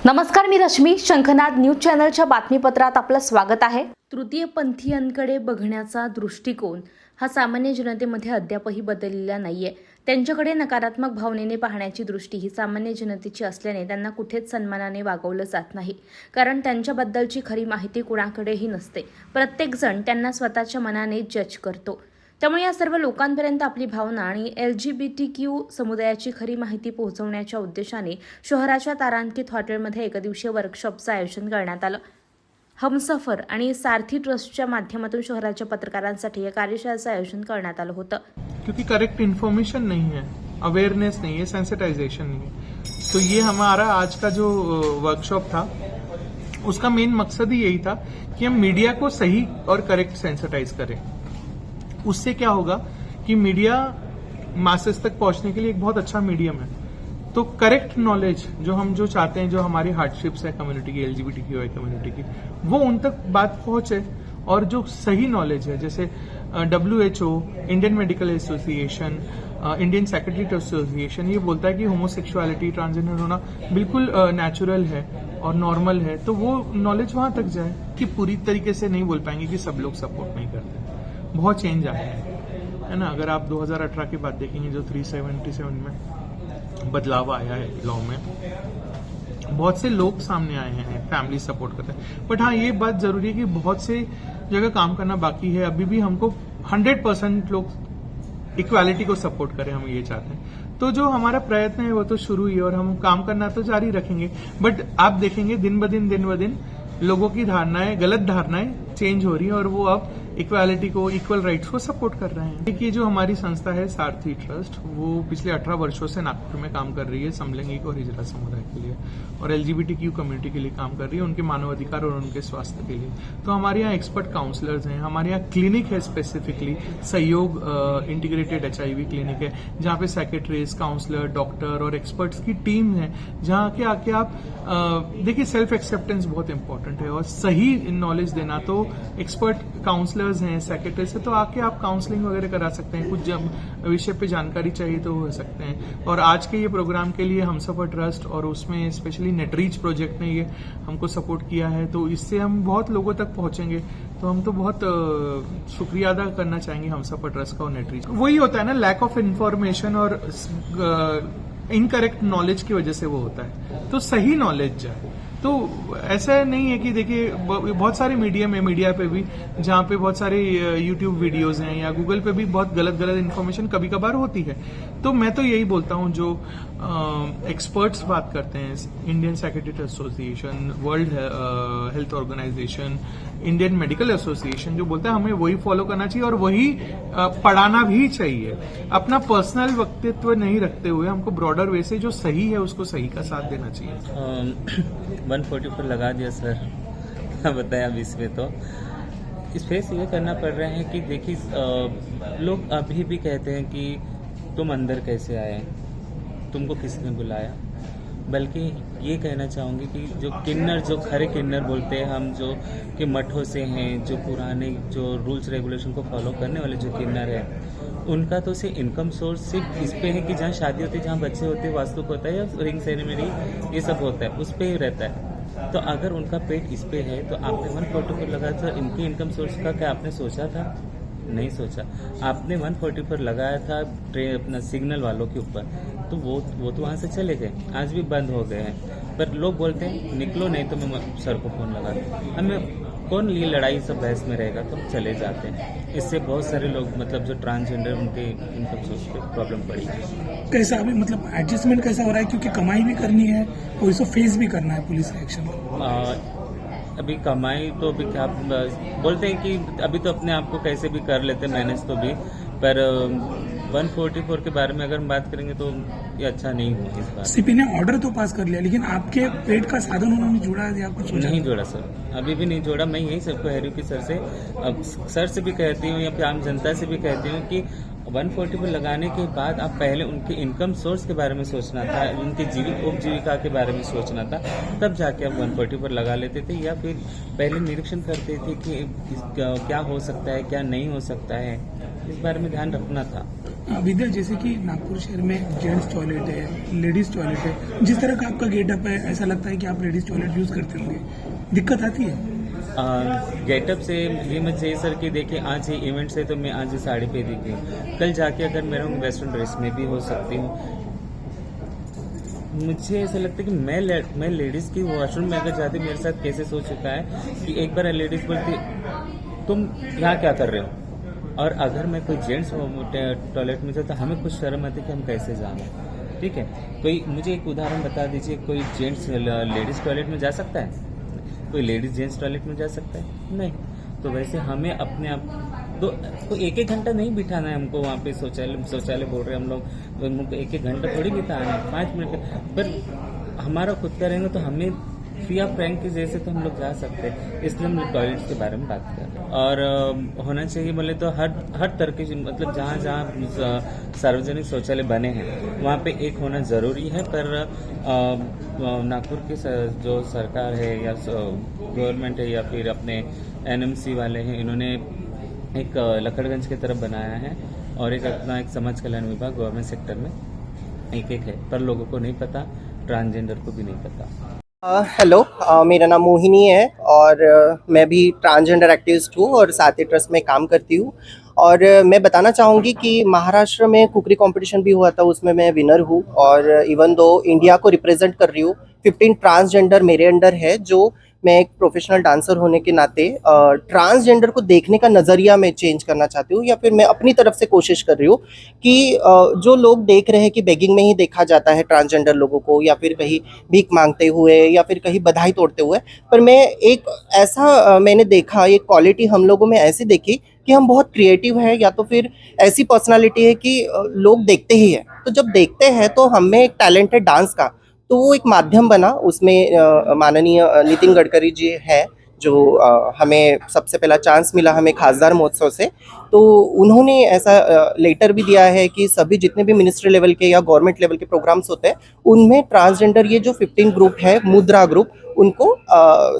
नमस्कार, मी रश्मी. शंखनाद न्यूज चॅनलच्या बातमीपत्रात आपलं स्वागत आहे. तृतीयपंथीयांकडे बघण्याचा दृष्टिकोन हा सामान्य जनतेमध्ये अद्यापही बदललेला नाहीये. त्यांच्याकडे नकारात्मक भावनेने पाहण्याची दृष्टी ही सामान्य जनतेची असल्याने त्यांना कुठेच सन्मानाने वागवलं जात नाही. कारण त्यांच्याबद्दलची खरी माहिती कुणाकडेही नसते. प्रत्येकजण त्यांना स्वतःच्या मनाने जज करतो. त्यामुळे या सर्व लोकांपर्यंत आपली भावना आणि LGBTQ समुदायाची खरी माहिती पोहोचवण्याच्या उद्देशाने शहराच्या तारांकित हॉटेलमध्ये एकदिवसीय वर्कशॉपचं आयोजन करण्यात आलं. हमसफर आणि सारथी ट्रस्टच्या माध्यमातून शहराच्या पत्रकारांसाठी या कार्यशाळेचं आयोजन करण्यात आलं होतं. क्योंकि करेक्ट इन्फॉर्मेशन नहीं है, अवेयरनेस नहीं है, सेंसिटाइजेशन नहीं है. तो ये हमारा आज का जो वर्कशॉप था उसका मेन मकसद ही यही था कि हम मीडिया को सही और करेक्ट सेंसिटाइज करें. उससे क्या होगा कि मीडिया मासेस तक पहुंचने के लिए एक बहुत अच्छा मीडियम है. तो करेक्ट नॉलेज जो चाहते हैं, जो हमारी हार्डशिप्स है कम्युनिटी की, LGBTQI कम्युनिटी की, वो उन तक बात पहुंचे. और जो सही नॉलेज है, जैसे WHO, Indian medical association, Indian secretariat association ये बोलता है कि होमोसेक्सुअलिटी, ट्रांसजेंडर होना बिल्कुल नेचुरल है और नॉर्मल है. तो वो नॉलेज वहां तक जाए. कि पूरी तरीके से नहीं बोल पाएंगे कि सब लोग सपोर्ट नहीं करते. बहुत चेंज आया है ना. अगर आप 2018 की बात देखेंगे, जो 377 में बदलाव आया है लॉ में, बहुत से लोग सामने आए हैं, फैमिली सपोर्ट करते हैं. बट हाँ, ये बात जरूरी है कि बहुत से जगह काम करना बाकी है. अभी भी हमको 100% लोग इक्वालिटी को सपोर्ट करें, हम ये चाहते हैं. तो जो हमारा प्रयत्न है वो तो शुरू ही है और हम काम करना तो जारी रखेंगे. बट आप देखेंगे दिन ब दिन लोगों की धारणाएं, गलत धारणाएं चेंज हो रही है और वो अब इक्वालिटी को, इक्वल राइट्स को सपोर्ट कर रहे हैं. देखिए, जो हमारी संस्था है सारथी ट्रस्ट, वो पिछले 18 वर्षों से नागपुर में काम कर रही है समलैंगिक और हिजड़ा समुदाय के लिए और LGBTQ कम्युनिटी के लिए काम कर रही है, उनके मानवाधिकार और उनके स्वास्थ्य के लिए. तो हमारे यहाँ एक्सपर्ट काउंसलर्स हैं, हमारे यहाँ क्लिनिक है, स्पेसिफिकली सहयोग इंटीग्रेटेड HIV क्लिनिक है, जहाँ पे सेक्रेटरीज, काउंसलर, डॉक्टर और एक्सपर्ट्स की टीम है, जहाँ के आके आप देखिए, सेल्फ एक्सेप्टेंस बहुत इंपॉर्टेंट है और सही नॉलेज देना. तो एक्सपर्ट काउंसलर्स हैं, सेक्रेटरीज हैं, तो आके आप काउंसलिंग वगैरह करा सकते हैं. कुछ जब विषय पे जानकारी चाहिए तो हो सकते हैं. और आज के ये प्रोग्राम के लिए हमसफर ट्रस्ट और उसमें स्पेशली नेटरीच प्रोजेक्ट ने ये हमको सपोर्ट किया है. तो इससे हम बहुत लोगों तक पहुंचेंगे. तो हम तो बहुत शुक्रिया अदा करना चाहेंगे हमसफर ट्रस्ट का और नेटरीच. वही होता है ना, लैक ऑफ इन्फॉर्मेशन और इनकरेक्ट नॉलेज की वजह से वो होता है. तो सही नॉलेज जाए. तो ऐसा नहीं है कि देखिए, बहुत सारे मीडियम है, मीडिया पे भी, जहाँ पे बहुत सारे YouTube वीडियोज हैं या गूगल पे भी बहुत गलत इन्फॉर्मेशन कभी कभार होती है. तो मैं तो यही बोलता हूँ, जो एक्सपर्ट्स बात करते हैं, Indian secretariat association, world health organization, Indian medical association, जो बोलता है हमें वही फॉलो करना चाहिए और वही पढ़ाना भी चाहिए. अपना पर्सनल वक्तव्य नहीं रखते हुए हमको ब्रॉडर वे से जो सही है उसको सही का साथ देना चाहिए. 144 लगा दिया सर, क्या बताएं अब इसमें. तो इस पे ये करना पड़ रहा है कि देखिए, लोग अभी भी कहते हैं कि तुम अंदर कैसे आए, तुमको किसने बुलाया. बल्कि ये कहना चाहूँगी कि जो किन्नर, जो खरे किन्नर बोलते हैं हम, जो कि मठों से हैं, जो पुराने जो रूल्स रेगुलेशन को फॉलो करने वाले जो किन्नर हैं, उनका तो सिर्फ इनकम सोर्स सिर्फ इस पे है कि जहाँ शादी होती है, जहाँ बच्चे होते हैं, वास्तुक होता है या रिंग सेरेमनी ये सब होता है, उस पे ही रहता है. तो अगर उनका पेट इस पे है तो आपने 144 लगाया, तो इनकी इनकम सोर्स का क्या आपने सोचा था? नहीं सोचा. आपने 144 लगाया था अपना सिग्नल वालों के ऊपर, तो वो तो वहाँ से चले गए, आज भी बंद हो गए हैं. पर लोग बोलते हैं निकलो, नहीं तो मैं सर को फोन लगा दूँ. हमें कौन ये लड़ाई सब बहस में रहेगा, तो हम चले जाते हैं. इससे बहुत सारे लोग, मतलब जो ट्रांसजेंडर, उनके इनकम सोर्स पे प्रॉब्लम पड़ी. कैसा अभी मतलब एडजस्टमेंट कैसा हो रहा है, क्योंकि कमाई भी करनी है और इसको फेस भी करना है पुलिस एक्शन. अभी कमाई तो अभी क्या बोलते हैं कि अभी तो अपने आप को कैसे भी कर लेते मैनेज, तो भी. पर 144 के बारे में अगर हम बात करेंगे तो ये अच्छा नहीं हुआ इस बार. CP ने ऑर्डर तो पास कर लिया, लेकिन आपके पेट का साधन उन्होंने जोड़ा या कुछ नहीं जोड़ा सर, अभी भी नहीं जोड़ा. मैं यही सबको हैरी सर से, अब सर से भी कहती हूँ या फिर आम जनता से भी कहती हूँ कि 144 लगाने के बाद आप पहले उनके इनकम सोर्स के बारे में सोचना था, उनके उपजीविका के बारे में सोचना था, तब जाके आप 144 लगा लेते थे. या फिर पहले निरीक्षण करते थे कि क्या हो सकता है, क्या नहीं हो सकता है, इस बारे में ध्यान रखना था. विद्या, जैसे कि नागपुर शहर में जेंट्स टॉयलेट है, लेडीज टॉयलेट है, जिस तरह का आपका गेटअप है ऐसा लगता है कि आप लेडीज टॉयलेट यूज करते होंगे, दिक्कत आती है? गेटअप से ये मत चाहिए सर कि देखिए आज ये इवेंट है तो मैं आज ये साड़ी पहनी थी, कल जाके अगर मैं रहूँ वेस्टर्न ड्रेस में भी हो सकती हूँ। मुझे ऐसा लगता है कि मैं लेडीज़ की वॉशरूम में अगर जाती, मेरे साथ कैसे हो चुका है कि एक बार लेडीज़ बोलती तुम यहाँ क्या कर रहे हो, और अगर मैं कोई जेंट्स टॉयलेट में जाता तो हमें कुछ शर्म आती कि हम कैसे जाएं। ठीक है, कोई मुझे एक उदाहरण बता दीजिए, कोई जेंट्स लेडीज़ टॉयलेट में जा सकता है? कोई लेडीज जेंट्स टॉयलेट में जा सकता है? नहीं। तो वैसे हमें अपने आप तो एक एक घंटा नहीं बिठाना है हमको वहाँ पे, शौचालय बोल रहे हैं हम लोग, तो हमको एक एक घंटा थोड़ी बिताना है, 5 मिनट पर हमारा खुद का रहेंगे तो हमें फ्री ऑफ रैंक के जैसे तो हम लोग जा सकते हैं। इसलिए हम लोग टॉयलेट्स के बारे में बात कर रहे हैं। और होना चाहिए बोले तो हर तरह के मतलब जहाँ जहाँ सार्वजनिक शौचालय बने हैं वहाँ पे एक होना ज़रूरी है। पर नागपुर की जो सरकार है या गवर्नमेंट है या फिर अपने एनएमसी वाले हैं, इन्होंने एक लखड़गंज की तरफ बनाया है और एक अपना एक समाज कल्याण विभाग गवर्नमेंट सेक्टर में एक है, पर लोगों को नहीं पता, ट्रांसजेंडर को भी नहीं पता। हेलो, मेरा नाम मोहिनी है और मैं भी ट्रांसजेंडर एक्टिविस्ट हूँ और साथी ट्रस्ट में काम करती हूँ। और मैं बताना चाहूँगी कि महाराष्ट्र में कुकरी कंपटीशन भी हुआ था, उसमें मैं विनर हूँ और इवन दो इंडिया को रिप्रेजेंट कर रही हूँ। 15 ट्रांसजेंडर मेरे अंडर है, जो मैं एक प्रोफेशनल डांसर होने के नाते ट्रांसजेंडर को देखने का नज़रिया मैं चेंज करना चाहती हूँ, या फिर मैं अपनी तरफ से कोशिश कर रही हूँ कि जो लोग देख रहे हैं कि बेगिंग में ही देखा जाता है ट्रांसजेंडर लोगों को, या फिर कहीं भीख मांगते हुए या फिर कहीं बधाई तोड़ते हुए, पर मैं एक ऐसा मैंने देखा, एक क्वालिटी हम लोगों में ऐसी देखी कि हम बहुत क्रिएटिव है, या तो फिर ऐसी पर्सनालिटी है कि लोग देखते ही है। तो जब देखते हैं तो हमें एक टैलेंट है डांस का, तो वो एक माध्यम बना। उसमें माननीय नितिन गडकरी जी है, जो हमें सबसे पहला चांस मिला हमें खासदार महोत्सव से, तो उन्होंने ऐसा लेटर भी दिया है कि सभी जितने भी मिनिस्ट्री लेवल के या गवर्नमेंट लेवल के प्रोग्राम्स होते हैं उनमें ट्रांसजेंडर ये जो 15 ग्रुप है, मुद्रा ग्रुप, उनको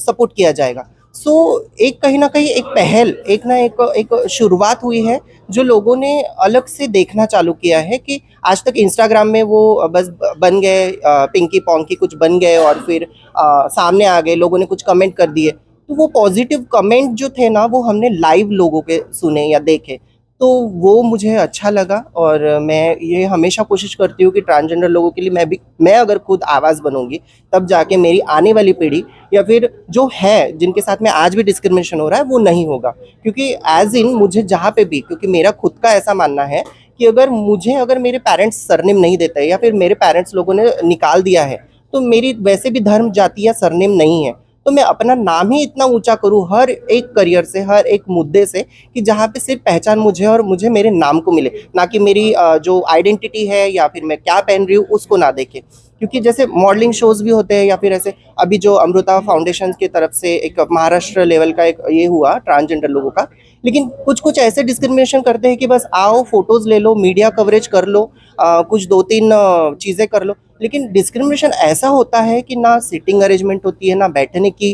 सपोर्ट किया जाएगा। सो एक कहीं ना कहीं एक पहल, एक शुरुआत हुई है, जो लोगों ने अलग से देखना चालू किया है कि आज तक इंस्टाग्राम में वो बस बन गए, पिंकी पोंकी कुछ बन गए और फिर सामने आ गए, लोगों ने कुछ कमेंट कर दिए। तो वो पॉजिटिव कमेंट जो थे ना, वो हमने लाइव लोगों के सुने या देखे, तो वो मुझे अच्छा लगा। और मैं ये हमेशा कोशिश करती हूँ कि ट्रांसजेंडर लोगों के लिए मैं अगर खुद आवाज़ बनूंगी, तब जाके मेरी आने वाली पीढ़ी या फिर जो है जिनके साथ में आज भी डिस्क्रिमिनेशन हो रहा है वो नहीं होगा। क्योंकि एज इन मुझे जहाँ पे भी, क्योंकि मेरा खुद का ऐसा मानना है कि अगर मेरे पेरेंट्स सरनेम नहीं देते या फिर मेरे पेरेंट्स लोगों ने निकाल दिया है, तो मेरी वैसे भी धर्म जाति या सरनेम नहीं है, तो मैं अपना नाम ही इतना ऊंचा करूं हर एक करियर से, हर एक मुद्दे से, कि जहाँ पे सिर्फ पहचान मुझे और मुझे मेरे नाम को मिले, ना कि मेरी जो आइडेंटिटी है या फिर मैं क्या पहन रही हूँ उसको ना देखे। क्योंकि जैसे मॉडलिंग शोज भी होते हैं, या फिर ऐसे अभी जो अमृता फाउंडेशन की तरफ से एक महाराष्ट्र लेवल का एक ये हुआ ट्रांसजेंडर लोगों का, लेकिन कुछ ऐसे डिस्क्रिमिनेशन करते हैं कि बस आओ फोटोज ले लो, मीडिया कवरेज कर लो, कुछ 2-3 चीज़ें कर लो, लेकिन डिस्क्रिमिनेशन ऐसा होता है कि ना सीटिंग अरेंजमेंट होती है, ना बैठने की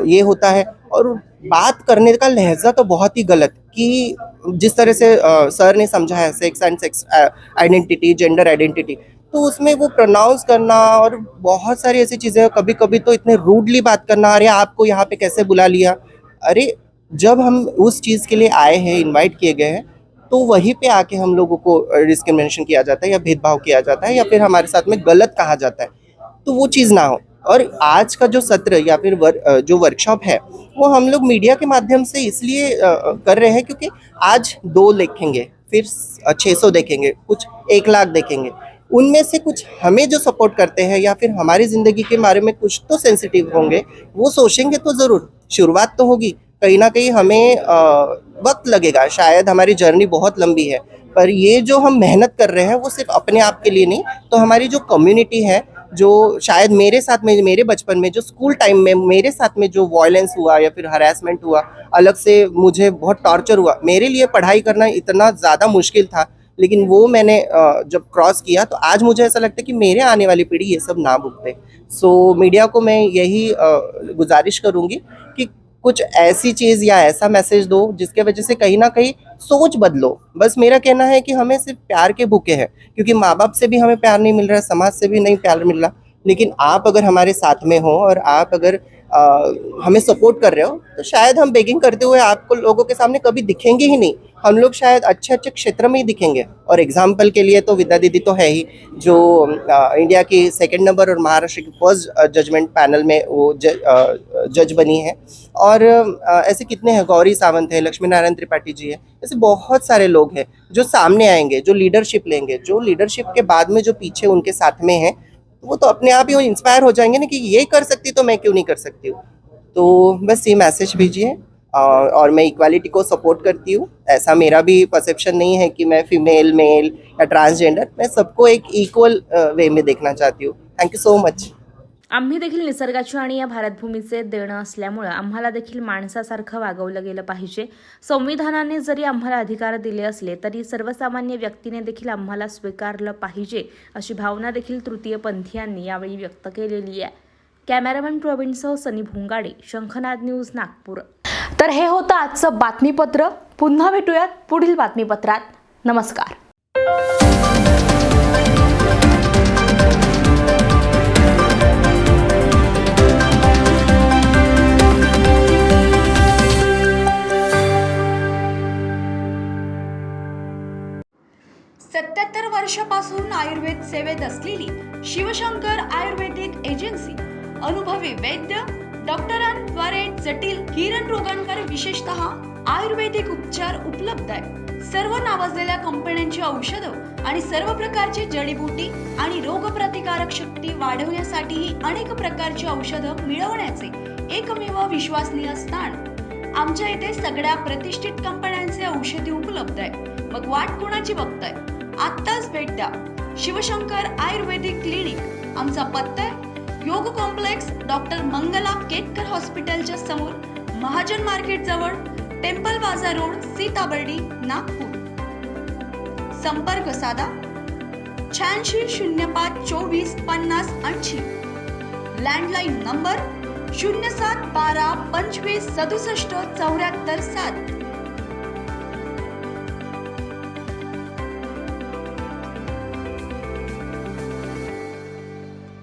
ये होता है, और बात करने का लहजा तो बहुत ही गलत, कि जिस तरह से सर ने समझा है sex and sex identity, gender identity, तो उसमें वो प्रोनाउंस करना और बहुत सारी ऐसी चीज़ें, कभी कभी तो इतने रूडली बात करना, अरे आपको यहाँ पे कैसे बुला लिया। अरे जब हम उस चीज़ के लिए आए हैं, इनवाइट किए गए हैं, तो वहीं पे आके हम लोगों को डिस्क्रिमिनेशन किया जाता है या भेदभाव किया जाता है या फिर हमारे साथ में गलत कहा जाता है, तो वो चीज़ ना हो। और आज का जो सत्र या फिर जो वर्कशॉप है, वो हम लोग मीडिया के माध्यम से इसलिए कर रहे हैं क्योंकि आज 2 देखेंगे, फिर 600 देखेंगे, कुछ 1 लाख देखेंगे, उनमें से कुछ हमें जो सपोर्ट करते हैं या फिर हमारी ज़िंदगी के बारे में कुछ तो सेंसिटिव होंगे, वो सोचेंगे तो ज़रूर। शुरुआत तो होगी, कहीं ना कहीं हमें वक्त लगेगा, शायद हमारी जर्नी बहुत लंबी है, पर ये जो हम मेहनत कर रहे हैं वो सिर्फ अपने आप के लिए नहीं, तो हमारी जो कम्युनिटी है, जो शायद मेरे साथ में, मेरे बचपन में जो स्कूल टाइम में मेरे साथ में जो वायलेंस हुआ या फिर हरासमेंट हुआ, अलग से मुझे बहुत टॉर्चर हुआ, मेरे लिए पढ़ाई करना इतना ज़्यादा मुश्किल था, लेकिन वो मैंने जब क्रॉस किया, तो आज मुझे ऐसा लगता है कि मेरे आने वाली पीढ़ी ये सब ना भुगते। सो मीडिया को मैं यही गुजारिश करूँगी कि कुछ ऐसी चीज़ या ऐसा मैसेज दो जिसके वजह से कहीं ना कहीं सोच बदलो। बस मेरा कहना है कि हमें सिर्फ प्यार के भूखे हैं, क्योंकि माँ बाप से भी हमें प्यार नहीं मिल रहा, समाज से भी नहीं प्यार मिल रहा। लेकिन आप अगर हमारे साथ में हो और आप अगर हमें सपोर्ट कर रहे हो, तो शायद हम बेगिंग करते हुए आपको लोगों के सामने कभी दिखेंगे ही नहीं। हम लोग शायद अच्छे अच्छे क्षेत्र में ही दिखेंगे। और एग्जाम्पल के लिए तो विद्या दीदी तो है ही, जो इंडिया की सेकंड नंबर और महाराष्ट्र की फर्स्ट जजमेंट पैनल में वो जज बनी है। और ऐसे कितने हैं, गौरी सावंत है, लक्ष्मी नारायण त्रिपाठी जी है, ऐसे बहुत सारे लोग हैं जो सामने आएंगे, जो लीडरशिप लेंगे, जो लीडरशिप के बाद में जो पीछे उनके साथ में है, वो तो अपने आप ही इंस्पायर हो जाएंगे ना कि ये कर सकती तो मैं क्यों नहीं कर सकती हूँ। तो बस ये मैसेज भेजिए। और मैं इक्वालिटी को सपोर्ट करती हूँ। ऐसा मेरा भी परसेप्शन नहीं है कि मैं फीमेल, मेल या ट्रांसजेंडर, मैं सबको एक इक्वल वे में देखना चाहती हूँ। Thank you so much. आम्ही देखील निसर्गाची आणि या भारतभूमीचे देणं असल्यामुळे आम्हाला देखील माणसासारखं वागवलं गेलं पाहिजे. संविधानाने जरी आम्हाला अधिकार दिले असले तरी सर्वसामान्य व्यक्तीने देखील आम्हाला स्वीकारलं पाहिजे, अशी भावना देखील तृतीयपंथीयांनी यावेळी व्यक्त केलेली आहे. कॅमेरामॅन प्रवीणसह सनी भुंगाडे, शंखनाद न्यूज, नागपूर. तर हे होतं आजचं बातमीपत्र. पुन्हा भेटूयात पुढील बातमीपत्रात. नमस्कार. वर्षापासून आयुर्वेद सेवेत असलेली शिवशंकर आयुर्वेदिक एजन्सी अनुभवी वैद्य डॉक्टरांद्वारे जटिल किरण रोगांवर विशेषतः आयुर्वेदिक उपचार उपलब्ध आहे. सर्व नावाजलेल्या कंपन्यांची औषधं आणि सर्व प्रकारची जडीबुटी आणि रोगप्रतिकारक शक्ती वाढवण्यासाठी अनेक प्रकारची औषधं मिळवण्याचे एकमेव विश्वसनीय स्थान. आमच्या इथे सगळ्या प्रतिष्ठित कंपन्यांचे औषधी उपलब्ध आहे. मग वाट कोणाची बघताय? आत्ताच भेट द्या शिवशंकर आयुर्वेदिक क्लिनिक. आमचा पत्ता आहे योग कॉम्प्लेक्स, डॉक्टर मंगला केतकर हॉस्पिटलच्या समोर, महाजन मार्केट जवळ, टेम्पल बाजार रोड, सीताबर्डी, नागपूर. संपर्क साधा 8605 24 50 80. Landline number 0712 25 67 74 7.